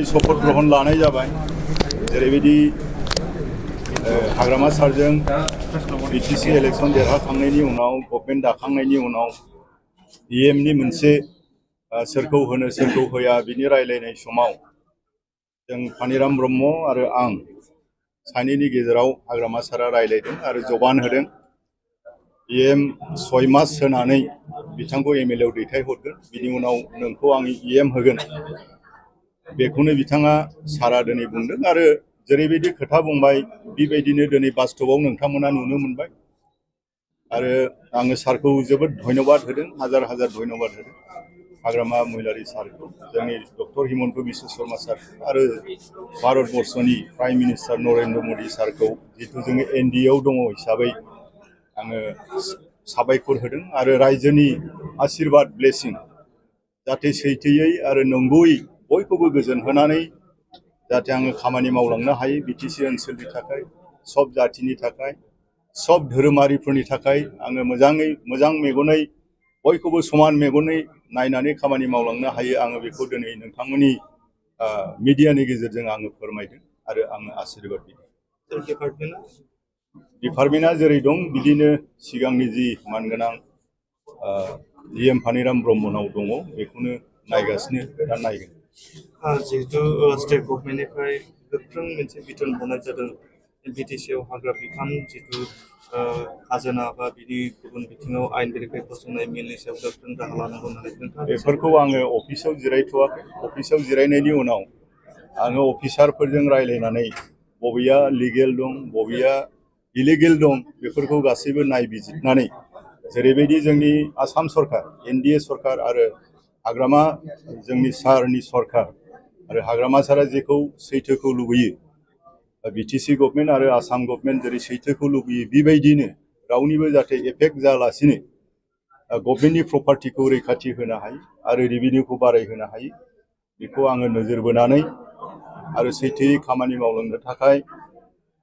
शपथ ग्रहण लानाय जाबाय जेरैबायदि हाग्रामा सारजों बीटीसी इलेक्शन देरहाखांनायनि उनाव गभर्नमेन्ट दाखांनायनि उनाव नि मोनसे सोरखौ होनो सोरखौ होया बिनि रायलायनाय समाव जों फानिराम ब्रह्म आरो आं सानैनि गेजेराव हाग्रामा सारा रायलायदों आरो जबान होदों 6 मास होनानै बिथांखौ एमएलए आव दैथायहरगोन बिनि उनाव नोंखौ आं होगोन बेखौनो बिथाङा सारा दिनै बुंदों आरो जेरैबायदि खोथा बुंबाय बेबायदिनो दिनै बास्तबआव नोंथांमोना नुनो मोनबाय आरो आङो सारखौ जोबोद धन्यबाद होदों हाजार हाजार धन्यबाद होदों हाग्रामा महिलारी सारखौ जोंनि डक्टर हिमन्त बिश्व शर्मा सार आरो भारतबर्षनि प्राइम मिनिस्टार नरेन्द्र मोदी सारखौ जितु जोङो एनडिए आव दङ हिसाबै आङो साबायखर होदों आरो रायजोनि आशीर्बाद ब्लेसिं जाहाथे सैथोयै आरो नंगौयै बयखौबो गोजोन होनानै जाहाथे आङो खामानि मावलांनो हायो बीटीसी ओनसोलनि थाखाय सब जातिनि थाखाय सब धोरोमारिफोरनि थाखाय आङो मोजां मेगनै बयखौबो समान मेगनै नायनानै खामानि मावलांनो हायो आङो बेखौ दिनै नोंथांमोननि मिडियानि गेजेरजों आङो फोरमायदों आरो आङो आशीर्बाद बिदों डिपार्टमेन्टआ जेरै दं बिदिनो सिगांनि जि मानगोनां फानिराम ब्रह्मनाव दङ बेखौनो नायगासिनो दा नायगोन जिहेतु स्टेट गभर्नमेन्टनिफ्राय गोख्रों मोनसे बिथोन हरनाय जादों बीटीसीआव हाग्रा बिफान जितु खाजोना बा बिनि गुबुन बिथिङाव आयेन बेरेखायै फसंनाय मिलनि सायाव गोख्रों राहा लानांगौ होननानै बेफोरखौ आङो अफिसाव जिरायथ'वाखै अफिसाव जिरायनायनि उनाव आङो अफिसारफोरजों रायलायनानै बबेया लिगेल दं बबेया इलिगेल दं बेफोरखौ गासैबो नायबिजिरनानै जेरैबायदि जोंनि आसाम सरकार एनडिए सरकार आरो हाग्रामा जोंनि सारनि सरकार आरो हाग्रामा सारा जेखौ सैथोखौ लुबैयो बीटीसी गभर्नमेन्ट आरो आसाम गभर्नमेन्ट जेरै सैथोखौ लुबैयो बेबायदिनो रावनिबो जाहाथे एफेक्ट जायालासिनो गभर्नमेन्टनि प्रपार्टिखौ रैखाथि होनो हायो आरो रेभिनिउखौ बारायहोनो हायो बेखौ आङो नोजोर बोनानै आरो सैथोयै खामानि मावलांनो थाखाय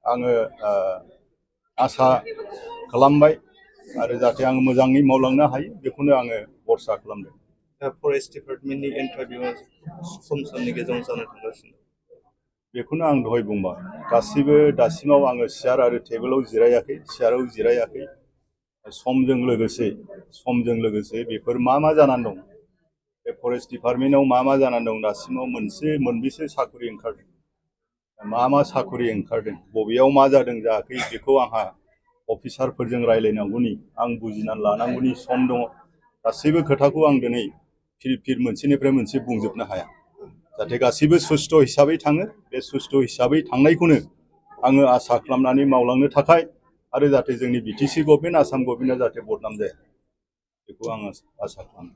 आङो आसा खालामबाय आरो जाहाथे आं मोजाङै मावलांनो हायो बेखौनो आङो भरसा खालामदों फरेस्ट डिपार्टमेन्टनि इन्टारभिउआ खम समनि गेजेराव जानो थांगासिनो बेखौनो आं दहाय बुंबाय गासिबो दासिमाव आङो सियार आरो टेबोलाव जिरायाखै सियाराव जिरायाखै समजों लोगोसे बेफोर मा जानानै दं बे फरेस्ट डिपार्टमेन्टआव मा जानानै दं दासिमाव मोनबेसे साख्रि ओंखारदों मा साख्रि ओंखारदों बबेयाव मा जादों जायाखै बेखौ आंहा अफिसारफोरजों रायलायनांगौनि आं बुजिनानै लानांगौनि सम दङ गासैबो खोथाखौ आं दिनै फिर मोनसेनिफ्राय मोनसे बुंजोबनो हाया जाहाथे गासैबो सुस्थ' हिसाबै थाङो बे सुस्थ' हिसाबै थांनायखौनो आङो आसा खालामनानै मावलांनो थाखाय आरो जाहाथे जोंनि बीटीसी गभर्नमेन्ट आसाम गभर्नमेन्टआ जाहाथे बदनाम जाया बेखौ आङो आसा खालामो